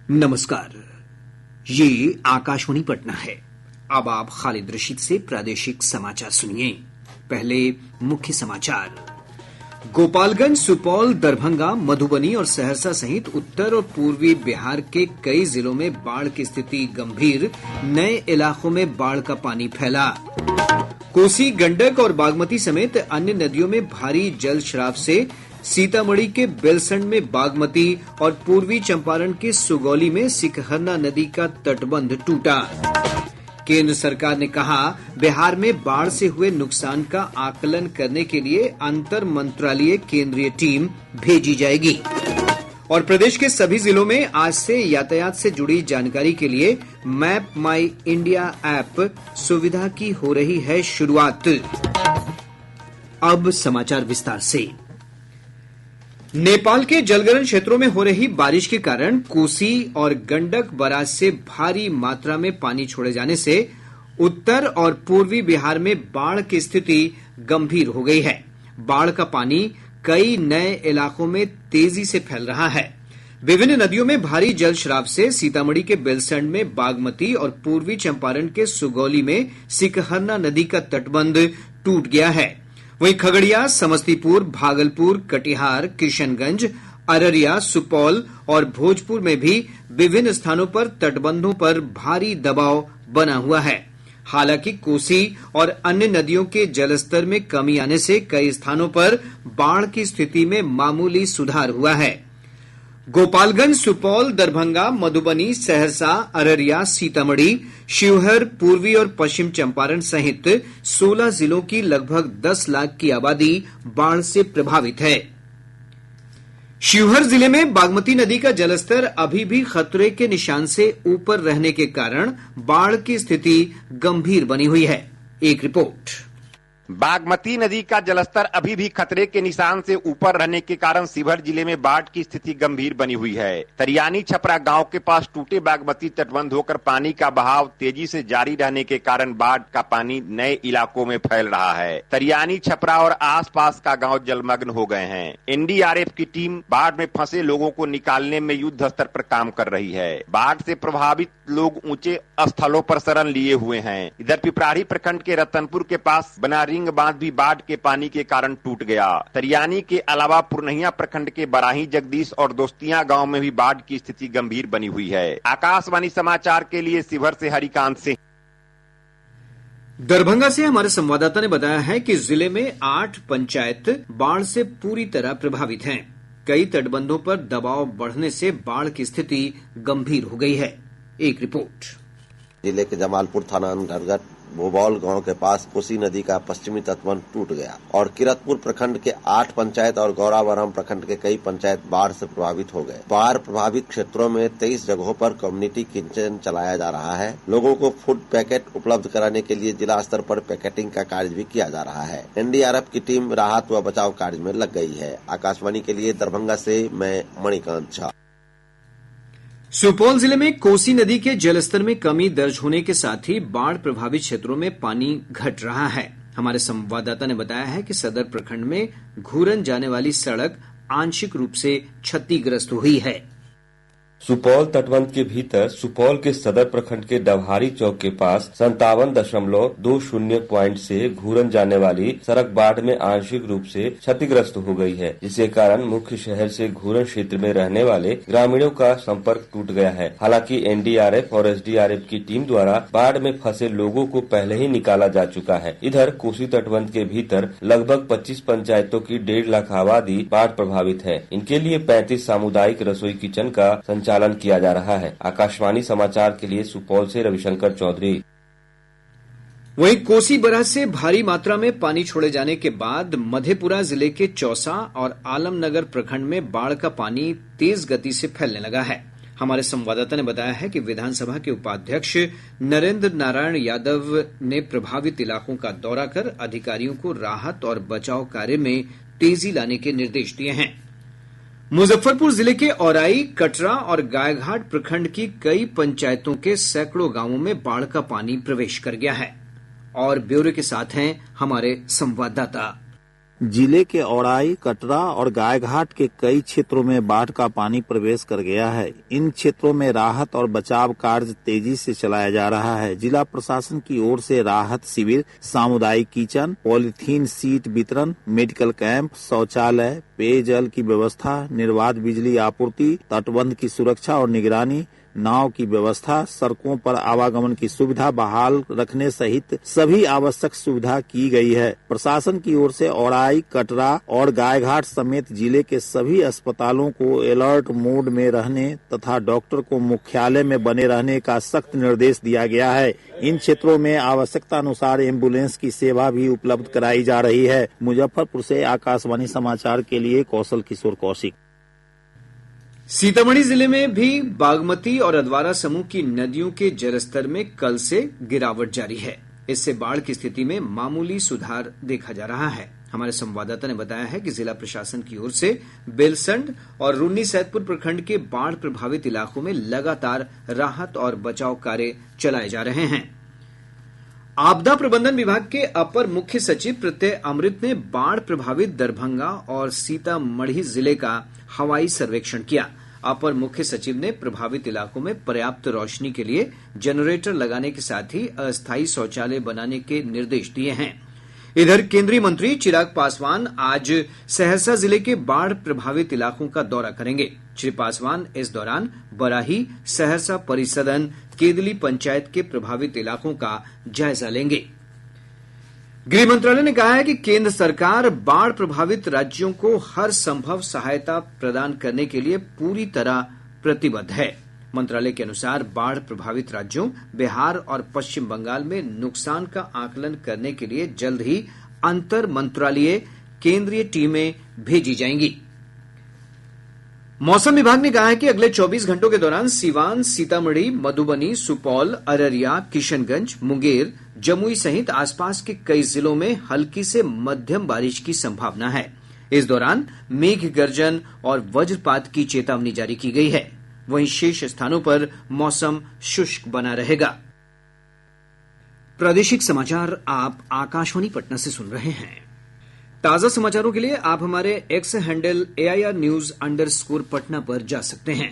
नमस्कार, ये आकाशवाणी पटना है। अब आप खालिद रशीद से प्रादेशिक समाचार सुनिए। पहले मुख्य समाचार। गोपालगंज, सुपौल, दरभंगा, मधुबनी और सहरसा सहित उत्तर और पूर्वी बिहार के कई जिलों में बाढ़ की स्थिति गंभीर, नए इलाकों में बाढ़ का पानी फैला। कोसी, गंडक और बागमती समेत अन्य नदियों में भारी जल स्राव से सीतामढ़ी के बेलसंड में बागमती और पूर्वी चंपारण के सुगौली में सिकहरना नदी का तटबंध टूटा। केंद्र सरकार ने कहा, बिहार में बाढ़ से हुए नुकसान का आकलन करने के लिए अंतर मंत्रालयीय केंद्रीय टीम भेजी जाएगी। और प्रदेश के सभी जिलों में आज से यातायात से जुड़ी जानकारी के लिए मैप माई इंडिया ऐप सुविधा की हो रही है शुरुआत। अब समाचार विस्तार से। नेपाल के जलग्रहण क्षेत्रों में हो रही बारिश के कारण कोसी और गंडक बराज से भारी मात्रा में पानी छोड़े जाने से उत्तर और पूर्वी बिहार में बाढ़ की स्थिति गंभीर हो गई है। बाढ़ का पानी कई नए इलाकों में तेजी से फैल रहा है। विभिन्न नदियों में भारी जल स्राव से सीतामढ़ी के बेलसंड में बागमती और पूर्वी चंपारण के सुगौली में सिकहरना नदी का तटबंध टूट गया है। वहीं खगड़िया, समस्तीपुर, भागलपुर, कटिहार, किशनगंज, अररिया, सुपौल और भोजपुर में भी विभिन्न स्थानों पर तटबंधों पर भारी दबाव बना हुआ है। हालांकि कोसी और अन्य नदियों के जलस्तर में कमी आने से कई स्थानों पर बाढ़ की स्थिति में मामूली सुधार हुआ है। गोपालगंज, सुपौल, दरभंगा, मधुबनी, सहरसा, अररिया, सीतामढ़ी, शिवहर, पूर्वी और पश्चिम चंपारण सहित 16 जिलों की लगभग 10 लाख की आबादी बाढ़ से प्रभावित है। शिवहर जिले में बागमती नदी का जलस्तर अभी भी खतरे के निशान से ऊपर रहने के कारण बाढ़ की स्थिति गंभीर बनी हुई है। एक रिपोर्ट। बागमती नदी का जलस्तर अभी भी खतरे के निशान से ऊपर रहने के कारण शिवहर जिले में बाढ़ की स्थिति गंभीर बनी हुई है। तरियानी छपरा गांव के पास टूटे बागमती तटबंध होकर पानी का बहाव तेजी से जारी रहने के कारण बाढ़ का पानी नए इलाकों में फैल रहा है। तरियानी छपरा और आसपास का गांव जलमग्न हो गए हैं। एनडीआरएफ की टीम बाढ़ में फंसे लोगों को निकालने में युद्ध स्तर पर काम कर रही है। बाढ़ से प्रभावित लोग ऊंचे स्थलों पर शरण लिए हुए हैं। इधर पिपराही प्रखंड के रतनपुर के पास बना रिंग बांध भी बाढ़ के पानी के कारण टूट गया। तरियानी के अलावा पुरनहिया प्रखंड के बराही, जगदीश और दोस्तियां गांव में भी बाढ़ की स्थिति गंभीर बनी हुई है। आकाशवाणी समाचार के लिए शिवहर से हरिकांत सिंह। दरभंगा से हमारे संवाददाता ने बताया है कि जिले में 8 पंचायत बाढ़ से पूरी तरह प्रभावित हैं। कई तटबंधों पर दबाव बढ़ने से बाढ़ की स्थिति गंभीर हो गई है। एक रिपोर्ट। जिले के जमालपुर थाना अंतर्गत भोबौल गांव के पास कोसी नदी का पश्चिमी तटबंध टूट गया और किरतपुर प्रखंड के 8 पंचायत और गौरावरम प्रखंड के कई पंचायत बाढ़ से प्रभावित हो गए। बाढ़ प्रभावित क्षेत्रों में 23 जगहों पर कम्युनिटी किचन चलाया जा रहा है। लोगों को फूड पैकेट उपलब्ध कराने के लिए जिला स्तर पर पैकेटिंग का कार्य भी किया जा रहा है। एनडीआरएफ की टीम राहत व बचाव कार्य में लग गई है। आकाशवाणी के लिए दरभंगा से मैं मणिकांत झा। सुपौल जिले में कोसी नदी के जलस्तर में कमी दर्ज होने के साथ ही बाढ़ प्रभावित क्षेत्रों में पानी घट रहा है। हमारे संवाददाता ने बताया है कि सदर प्रखंड में घूरन जाने वाली सड़क आंशिक रूप से क्षतिग्रस्त हुई है। सुपौल तटबंध के भीतर सुपौल के सदर प्रखंड के डवहारी चौक के पास 57.20 पॉइंट से घूरन जाने वाली सड़क बाढ़ में आंशिक रूप से क्षतिग्रस्त हो गई है, जिसके कारण मुख्य शहर से घूरन क्षेत्र में रहने वाले ग्रामीणों का संपर्क टूट गया है। हालांकि एनडीआरएफ और एसडीआरएफ की टीम द्वारा बाढ़ में फंसे लोगों को पहले ही निकाला जा चुका है। इधर कोसी तटबंध के भीतर लगभग 25 पंचायतों की 1.5 लाख आबादी बाढ़ प्रभावित है। इनके लिए 35 सामुदायिक रसोई किचन का संचालन किया जा रहा है। आकाशवाणी समाचार के लिए सुपौल से रविशंकर चौधरी। वहीं कोसी बराज से भारी मात्रा में पानी छोड़े जाने के बाद मधेपुरा जिले के चौसा और आलमनगर प्रखंड में बाढ़ का पानी तेज गति से फैलने लगा है। हमारे संवाददाता ने बताया है कि विधानसभा के उपाध्यक्ष नरेंद्र नारायण यादव ने प्रभावित इलाकों का दौरा कर अधिकारियों को राहत और बचाव कार्य में तेजी लाने के निर्देश दिए हैं। मुजफ्फरपुर जिले के औराई, कटरा और गायघाट प्रखंड की कई पंचायतों के सैकड़ों गांवों में बाढ़ का पानी प्रवेश कर गया है। और ब्यौरे के साथ हैं हमारे संवाददाता। जिले के औड़ाई, कटरा और गायघाट के कई क्षेत्रों में बाढ़ का पानी प्रवेश कर गया है। इन क्षेत्रों में राहत और बचाव कार्य तेजी से चलाया जा रहा है। जिला प्रशासन की ओर से राहत शिविर, सामुदायिक किचन, पॉलीथीन सीट वितरण, मेडिकल कैंप, शौचालय, पेयजल की व्यवस्था, निर्बाध बिजली आपूर्ति, तटबंध की सुरक्षा और निगरानी, नाव की व्यवस्था, सड़कों पर आवागमन की सुविधा बहाल रखने सहित सभी आवश्यक सुविधा की गई है। प्रशासन की ओर से औड़ाई, कटरा और गायघाट समेत जिले के सभी अस्पतालों को अलर्ट मोड में रहने तथा डॉक्टर को मुख्यालय में बने रहने का सख्त निर्देश दिया गया है। इन क्षेत्रों में आवश्यकता अनुसार एम्बुलेंस की सेवा भी उपलब्ध कराई जा रही है। मुजफ्फरपुर से आकाशवाणी समाचार के लिए कौशल किशोर कौशिक। सीतामढ़ी जिले में भी बागमती और अधवारा समूह की नदियों के जलस्तर में कल से गिरावट जारी है। इससे बाढ़ की स्थिति में मामूली सुधार देखा जा रहा है। हमारे संवाददाता ने बताया है कि जिला प्रशासन की ओर से बेलसंड और रून्नी सैदपुर प्रखंड के बाढ़ प्रभावित इलाकों में लगातार राहत और बचाव कार्य चलाए जा रहे हैं। आपदा प्रबंधन विभाग के अपर मुख्य सचिव प्रत्यय अमृत ने बाढ़ प्रभावित दरभंगा और सीतामढ़ी जिले का हवाई सर्वेक्षण किया। अपर मुख्य सचिव ने प्रभावित इलाकों में पर्याप्त रोशनी के लिए जनरेटर लगाने के साथ ही अस्थायी शौचालय बनाने के निर्देश दिए हैं। इधर केंद्रीय मंत्री चिराग पासवान आज सहरसा जिले के बाढ़ प्रभावित इलाकों का दौरा करेंगे। श्री पासवान इस दौरान बराही, सहरसा परिसदन, केदली पंचायत के प्रभावित इलाकों का जायजा लेंगे। गृह मंत्रालय ने कहा है कि केंद्र सरकार बाढ़ प्रभावित राज्यों को हर संभव सहायता प्रदान करने के लिए पूरी तरह प्रतिबद्ध है। मंत्रालय के अनुसार बाढ़ प्रभावित राज्यों बिहार और पश्चिम बंगाल में नुकसान का आकलन करने के लिए जल्द ही अंतर मंत्रालयीय केंद्रीय टीमें भेजी जाएंगी। मौसम विभाग ने कहा है कि अगले 24 घंटों के दौरान सीवान, सीतामढ़ी, मधुबनी, सुपौल, अररिया, किशनगंज, मुंगेर, जमुई सहित आसपास के कई जिलों में हल्की से मध्यम बारिश की संभावना है। इस दौरान मेघ गर्जन और वज्रपात की चेतावनी जारी की गई है। वहीं शेष स्थानों पर मौसम शुष्क बना रहेगा। प्रादेशिक समाचार आप आकाशवाणी पटना से सुन रहे हैं। ताजा समाचारों के लिए आप हमारे एक्स हैंडल AIRnews_पटना पर जा सकते हैं।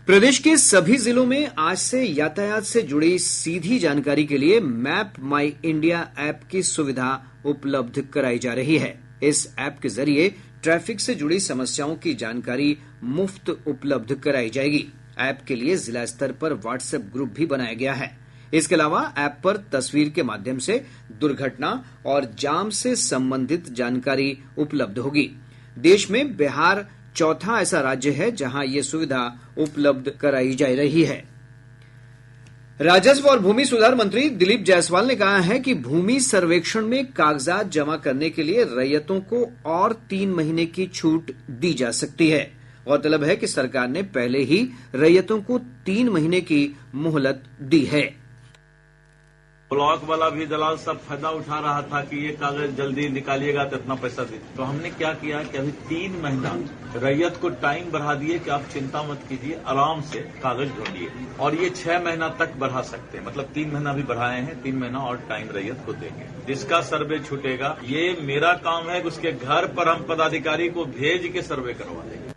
प्रदेश के सभी जिलों में आज से यातायात से जुड़ी सीधी जानकारी के लिए मैप माई इंडिया ऐप की सुविधा उपलब्ध कराई जा रही है। इस ऐप के जरिए ट्रैफिक से जुड़ी समस्याओं की जानकारी मुफ्त उपलब्ध कराई जाएगी। ऐप के लिए जिला स्तर पर व्हाट्सएप ग्रुप भी बनाया गया है। इसके अलावा ऐप पर तस्वीर के माध्यम से दुर्घटना और जाम से संबंधित जानकारी उपलब्ध होगी। देश में बिहार चौथा ऐसा राज्य है जहां ये सुविधा उपलब्ध कराई जा रही है। राजस्व और भूमि सुधार मंत्री दिलीप जायसवाल ने कहा है कि भूमि सर्वेक्षण में कागजात जमा करने के लिए रैयतों को और 3 महीने की छूट दी जा सकती है। गौरतलब है कि सरकार ने पहले ही रैयतों को 3 महीने की मोहलत दी है। ब्लॉक वाला भी दलाल सब फायदा उठा रहा था कि ये कागज जल्दी निकालिएगा तो इतना पैसा दे। तो हमने क्या किया कि अभी 3 महीना रैयत को टाइम बढ़ा दिए कि आप चिंता मत कीजिए, आराम से कागज ढूंढिए। और ये 6 महीना तक बढ़ा सकते हैं, मतलब 3 महीना भी बढ़ाए हैं, 3 महीना और टाइम रैयत को देंगे। जिसका सर्वे छूटेगा, ये मेरा काम है कि उसके घर पर हम पदाधिकारी को भेज के सर्वे करवा देंगे।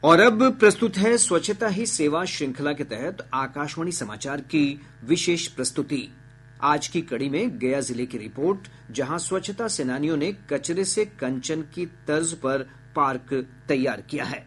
और अब प्रस्तुत है स्वच्छता ही सेवा श्रृंखला के तहत आकाशवाणी समाचार की विशेष प्रस्तुति। आज की कड़ी में गया जिले की रिपोर्ट, जहां स्वच्छता सेनानियों ने कचरे से कंचन की तर्ज पर पार्क तैयार किया है।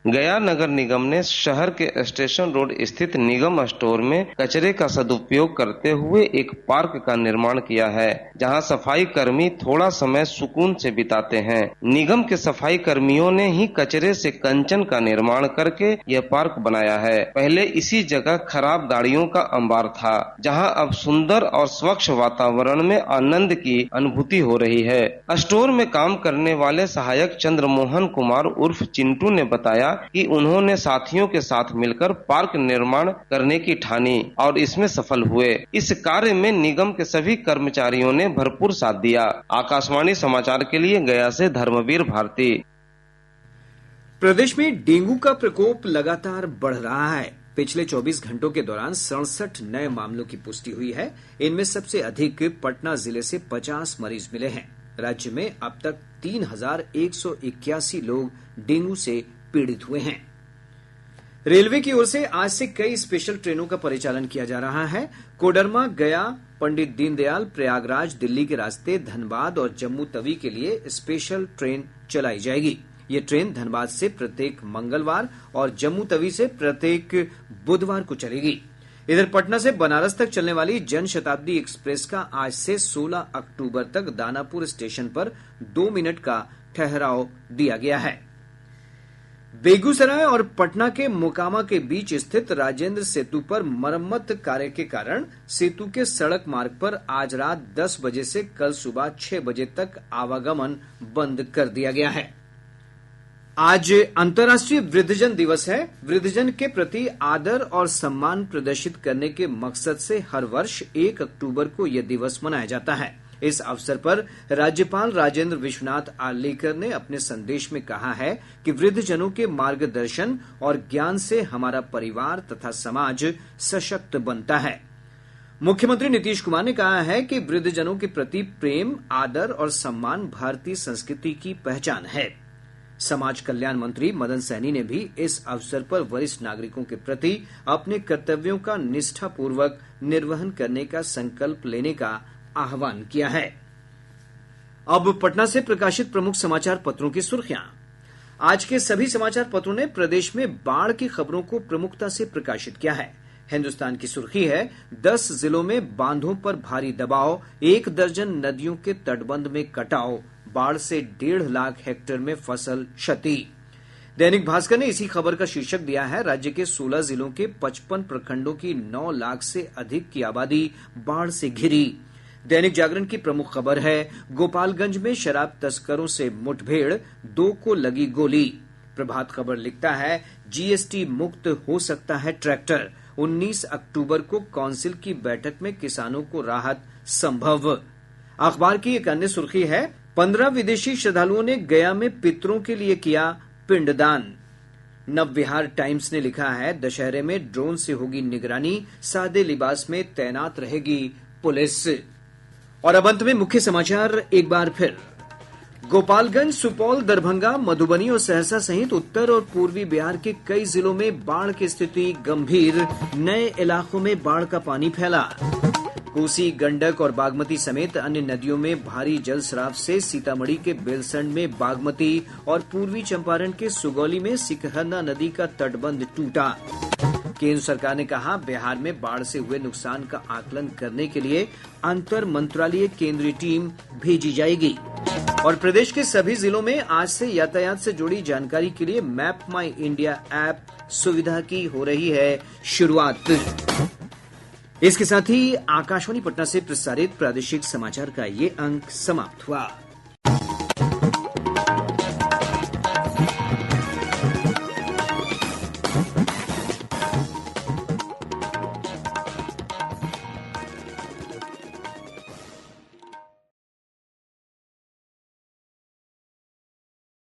गया नगर निगम ने शहर के स्टेशन रोड स्थित निगम स्टोर में कचरे का सदुपयोग करते हुए एक पार्क का निर्माण किया है, जहां सफाई कर्मी थोड़ा समय सुकून से बिताते हैं। निगम के सफाई कर्मियों ने ही कचरे से कंचन का निर्माण करके यह पार्क बनाया है। पहले इसी जगह खराब गाड़ियों का अंबार था, जहां अब सुंदर और स्वच्छ वातावरण में आनंद की अनुभूति हो रही है। स्टोर में काम करने वाले सहायक चंद्रमोहन कुमार उर्फ चिंटू ने बताया कि उन्होंने साथियों के साथ मिलकर पार्क निर्माण करने की ठानी और इसमें सफल हुए। इस कार्य में निगम के सभी कर्मचारियों ने भरपूर साथ दिया। आकाशवाणी समाचार के लिए गया से धर्मवीर भारती। प्रदेश में डेंगू का प्रकोप लगातार बढ़ रहा है। पिछले 24 घंटों के दौरान 67 नए मामलों की पुष्टि हुई है। इनमें सबसे अधिक पटना जिले से 50 मरीज मिले हैं। राज्य में अब तक 3181 लोग डेंगू से पीड़ित हुए हैं। रेलवे की ओर से आज से कई स्पेशल ट्रेनों का परिचालन किया जा रहा है। कोडरमा, गया, पंडित दीनदयाल, प्रयागराज, दिल्ली के रास्ते धनबाद और जम्मू तवी के लिए स्पेशल ट्रेन चलाई जाएगी। ये ट्रेन धनबाद से प्रत्येक मंगलवार और जम्मू तवी से प्रत्येक बुधवार को चलेगी। इधर पटना से बनारस तक चलने वाली जनशताब्दी एक्सप्रेस का आज से 16 अक्टूबर तक दानापुर स्टेशन पर 2 मिनट का ठहराव दिया गया है। बेगूसराय और पटना के मोकामा के बीच स्थित राजेंद्र सेतु पर मरम्मत कार्य के कारण सेतु के सड़क मार्ग पर आज रात 10 बजे से कल सुबह 6 बजे तक आवागमन बंद कर दिया गया है। आज अंतर्राष्ट्रीय वृद्धजन दिवस है। वृद्धजन के प्रति आदर और सम्मान प्रदर्शित करने के मकसद से हर वर्ष 1 अक्टूबर को यह दिवस मनाया जाता है। इस अवसर पर राज्यपाल राजेंद्र विश्वनाथ आर्लेकर ने अपने संदेश में कहा है कि वृद्धजनों के मार्गदर्शन और ज्ञान से हमारा परिवार तथा समाज सशक्त बनता है। मुख्यमंत्री नीतीश कुमार ने कहा है कि वृद्धजनों के प्रति प्रेम, आदर और सम्मान भारतीय संस्कृति की पहचान है। समाज कल्याण मंत्री मदन सहनी ने भी इस अवसर पर वरिष्ठ नागरिकों के प्रति अपने कर्तव्यों का निष्ठापूर्वक निर्वहन करने का संकल्प लेने का आह्वान किया है। अब पटना से प्रकाशित प्रमुख समाचार पत्रों की सुर्खियां। आज के सभी समाचार पत्रों ने प्रदेश में बाढ़ की खबरों को प्रमुखता से प्रकाशित किया है। हिन्दुस्तान की सुर्खी है 10 जिलों में बांधों पर भारी दबाव, 1 दर्जन नदियों के तटबंध में कटाव, बाढ़ से 1.5 लाख हेक्टेयर में फसल क्षति। दैनिक भास्कर ने इसी खबर का शीर्षक दिया है राज्य के 16 जिलों के 55 प्रखंडों की 9 लाख से अधिक की आबादी बाढ़ से घिरी। दैनिक जागरण की प्रमुख खबर है गोपालगंज में शराब तस्करों से मुठभेड़, 2 को लगी गोली। प्रभात खबर लिखता है जीएसटी मुक्त हो सकता है ट्रैक्टर, 19 अक्टूबर को काउंसिल की बैठक में किसानों को राहत संभव। अखबार की एक अन्य सुर्खी है 15 विदेशी श्रद्धालुओं ने गया में पितरों के लिए किया पिंडदान। नवविहार टाइम्स ने लिखा है दशहरे में ड्रोन से होगी निगरानी, सादे लिबास में तैनात रहेगी पुलिस। और अब अंत में मुख्य समाचार एक बार फिर। गोपालगंज, सुपौल, दरभंगा, मधुबनी और सहरसा सहित उत्तर और पूर्वी बिहार के कई जिलों में बाढ़ की स्थिति गंभीर, नए इलाकों में बाढ़ का पानी फैला। कोसी, गंडक और बागमती समेत अन्य नदियों में भारी जलस्राव से सीतामढ़ी के बेलसंड में बागमती और पूर्वी चंपारण के सुगौली में सिकहरना नदी का तटबंध टूटा। केंद्र सरकार ने कहा बिहार में बाढ़ से हुए नुकसान का आकलन करने के लिए अंतर मंत्रालयीय केंद्रीय टीम भेजी जाएगी। और प्रदेश के सभी जिलों में आज से यातायात से जुड़ी जानकारी के लिए मैप माई इंडिया ऐप सुविधा की हो रही है शुरुआत। इसके साथ ही आकाशवाणी पटना से प्रसारित प्रादेशिक समाचार का ये अंक समाप्त हुआ।